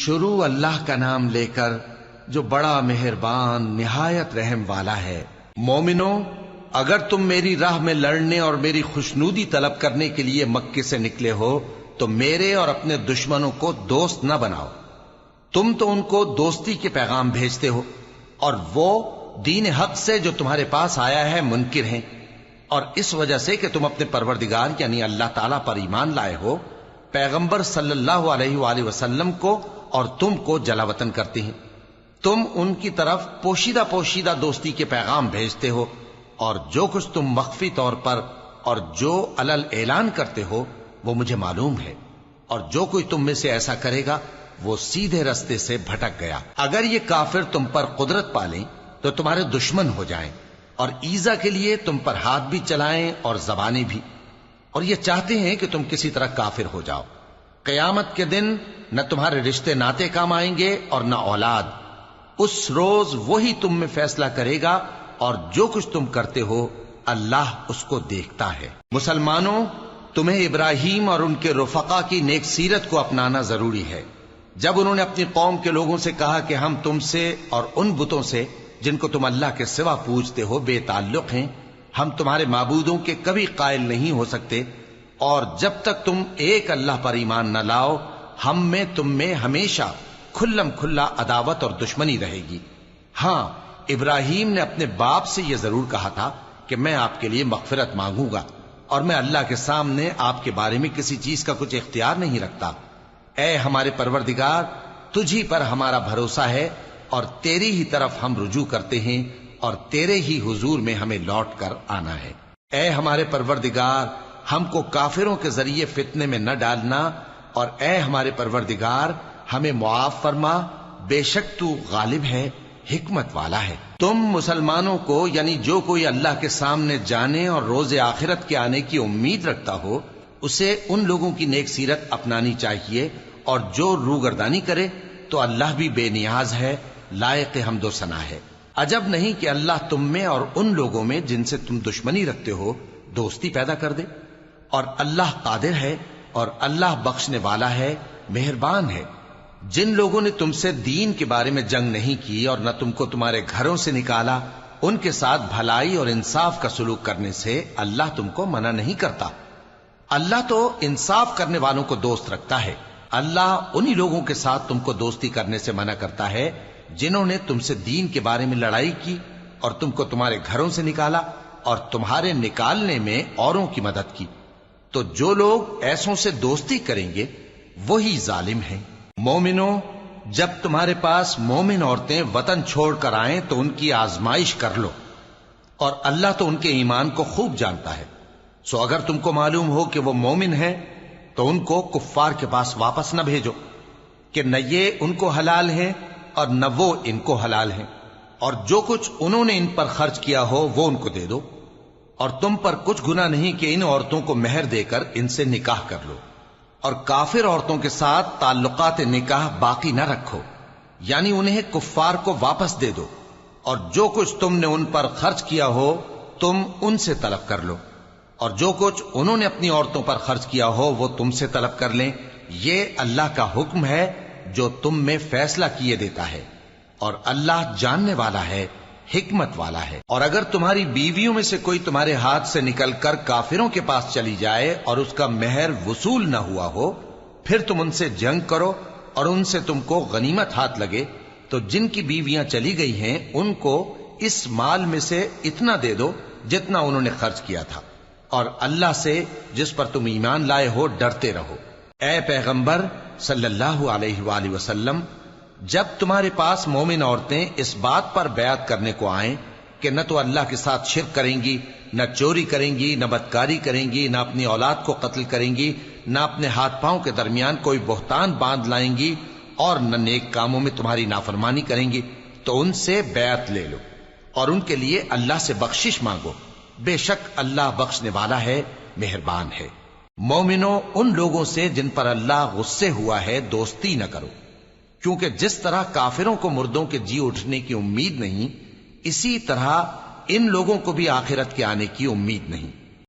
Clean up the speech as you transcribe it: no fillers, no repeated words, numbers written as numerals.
شروع اللہ کا نام لے کر جو بڑا مہربان نہایت رحم والا ہے۔ مومنو، اگر تم میری راہ میں لڑنے اور میری خوشنودی طلب کرنے کے لیے مکے سے نکلے ہو تو میرے اور اپنے دشمنوں کو دوست نہ بناؤ۔ تم تو ان کو دوستی کے پیغام بھیجتے ہو اور وہ دین حق سے جو تمہارے پاس آیا ہے منکر ہیں، اور اس وجہ سے کہ تم اپنے پروردگار یعنی اللہ تعالیٰ پر ایمان لائے ہو، پیغمبر صلی اللہ علیہ وآلہ وسلم کو اور تم کو جلا وطن کرتے ہیں۔ تم ان کی طرف پوشیدہ پوشیدہ دوستی کے پیغام بھیجتے ہو، اور جو کچھ تم مخفی طور پر اور جو علل اعلان کرتے ہو وہ مجھے معلوم ہے، اور جو کوئی تم میں سے ایسا کرے گا وہ سیدھے رستے سے بھٹک گیا۔ اگر یہ کافر تم پر قدرت پالیں تو تمہارے دشمن ہو جائیں، اور ایذا کے لیے تم پر ہاتھ بھی چلائیں اور زبانیں بھی، اور یہ چاہتے ہیں کہ تم کسی طرح کافر ہو جاؤ۔ قیامت کے دن نہ تمہارے رشتے ناتے کام آئیں گے اور نہ اولاد۔ اس روز وہی تم میں فیصلہ کرے گا، اور جو کچھ تم کرتے ہو اللہ اس کو دیکھتا ہے۔ مسلمانوں، تمہیں ابراہیم اور ان کے رفقا کی نیک سیرت کو اپنانا ضروری ہے۔ جب انہوں نے اپنی قوم کے لوگوں سے کہا کہ ہم تم سے اور ان بتوں سے جن کو تم اللہ کے سوا پوجتے ہو بے تعلق ہیں، ہم تمہارے معبودوں کے کبھی قائل نہیں ہو سکتے، اور جب تک تم ایک اللہ پر ایمان نہ لاؤ ہم میں تم میں ہمیشہ کھلم کھلا عداوت اور دشمنی رہے گی۔ ہاں، ابراہیم نے اپنے باپ سے یہ ضرور کہا تھا کہ میں آپ کے لیے مغفرت مانگوں گا، اور میں اللہ کے سامنے آپ کے بارے میں کسی چیز کا کچھ اختیار نہیں رکھتا۔ اے ہمارے پروردگار، تجھی پر ہمارا بھروسہ ہے اور تیری ہی طرف ہم رجوع کرتے ہیں، اور تیرے ہی حضور میں ہمیں لوٹ کر آنا ہے۔ اے ہمارے پروردگار، ہم کو کافروں کے ذریعے فتنے میں نہ ڈالنا، اور اے ہمارے پروردگار ہمیں معاف فرما، بے شک تو غالب ہے، حکمت والا ہے۔ تم مسلمانوں کو یعنی جو کوئی اللہ کے سامنے جانے اور روز آخرت کے آنے کی امید رکھتا ہو اسے ان لوگوں کی نیک سیرت اپنانی چاہیے، اور جو روگردانی کرے تو اللہ بھی بے نیاز ہے، لائق حمد و ثنا ہے۔ عجب نہیں کہ اللہ تم میں اور ان لوگوں میں جن سے تم دشمنی رکھتے ہو دوستی پیدا کر دے، اور اللہ قادر ہے اور اللہ بخشنے والا ہے، مہربان ہے۔ جن لوگوں نے تم سے دین کے بارے میں جنگ نہیں کی اور نہ تم کو تمہارے گھروں سے نکالا، ان کے ساتھ بھلائی اور انصاف کا سلوک کرنے سے اللہ تم کو منع نہیں کرتا۔ اللہ تو انصاف کرنے والوں کو دوست رکھتا ہے۔ اللہ انہی لوگوں کے ساتھ تم کو دوستی کرنے سے منع کرتا ہے جنہوں نے تم سے دین کے بارے میں لڑائی کی اور تم کو تمہارے گھروں سے نکالا اور تمہارے نکالنے میں اوروں کی مدد کی۔ تو جو لوگ ایسوں سے دوستی کریں گے وہی ظالم ہیں۔ مومنو، جب تمہارے پاس مومن عورتیں وطن چھوڑ کر آئیں تو ان کی آزمائش کر لو، اور اللہ تو ان کے ایمان کو خوب جانتا ہے۔ سو اگر تم کو معلوم ہو کہ وہ مومن ہیں تو ان کو کفار کے پاس واپس نہ بھیجو کہ نہ یہ ان کو حلال ہیں اور نہ وہ ان کو حلال ہیں، اور جو کچھ انہوں نے ان پر خرچ کیا ہو وہ ان کو دے دو، اور تم پر کچھ گناہ نہیں کہ ان عورتوں کو مہر دے کر ان سے نکاح کر لو، اور کافر عورتوں کے ساتھ تعلقات نکاح باقی نہ رکھو، یعنی انہیں کفار کو واپس دے دو، اور جو کچھ تم نے ان پر خرچ کیا ہو تم ان سے طلب کر لو، اور جو کچھ انہوں نے اپنی عورتوں پر خرچ کیا ہو وہ تم سے طلب کر لیں۔ یہ اللہ کا حکم ہے جو تم میں فیصلہ کیے دیتا ہے، اور اللہ جاننے والا ہے، حکمت والا ہے۔ اور اگر تمہاری بیویوں میں سے کوئی تمہارے ہاتھ سے نکل کر کافروں کے پاس چلی جائے اور اس کا مہر وصول نہ ہوا ہو، پھر تم ان سے جنگ کرو اور ان سے تم کو غنیمت ہاتھ لگے، تو جن کی بیویاں چلی گئی ہیں ان کو اس مال میں سے اتنا دے دو جتنا انہوں نے خرچ کیا تھا، اور اللہ سے جس پر تم ایمان لائے ہو ڈرتے رہو۔ اے پیغمبر صلی اللہ علیہ وآلہ وسلم، جب تمہارے پاس مومن عورتیں اس بات پر بیعت کرنے کو آئیں کہ نہ تو اللہ کے ساتھ شرک کریں گی، نہ چوری کریں گی، نہ بدکاری کریں گی، نہ اپنی اولاد کو قتل کریں گی، نہ اپنے ہاتھ پاؤں کے درمیان کوئی بہتان باندھ لائیں گی، اور نہ نیک کاموں میں تمہاری نافرمانی کریں گی، تو ان سے بیعت لے لو اور ان کے لیے اللہ سے بخشش مانگو، بے شک اللہ بخشنے والا ہے، مہربان ہے۔ مومنو، ان لوگوں سے جن پر اللہ غصے ہوا ہے دوستی نہ کرو، کیونکہ جس طرح کافروں کو مردوں کے جی اٹھنے کی امید نہیں، اسی طرح ان لوگوں کو بھی آخرت کے آنے کی امید نہیں۔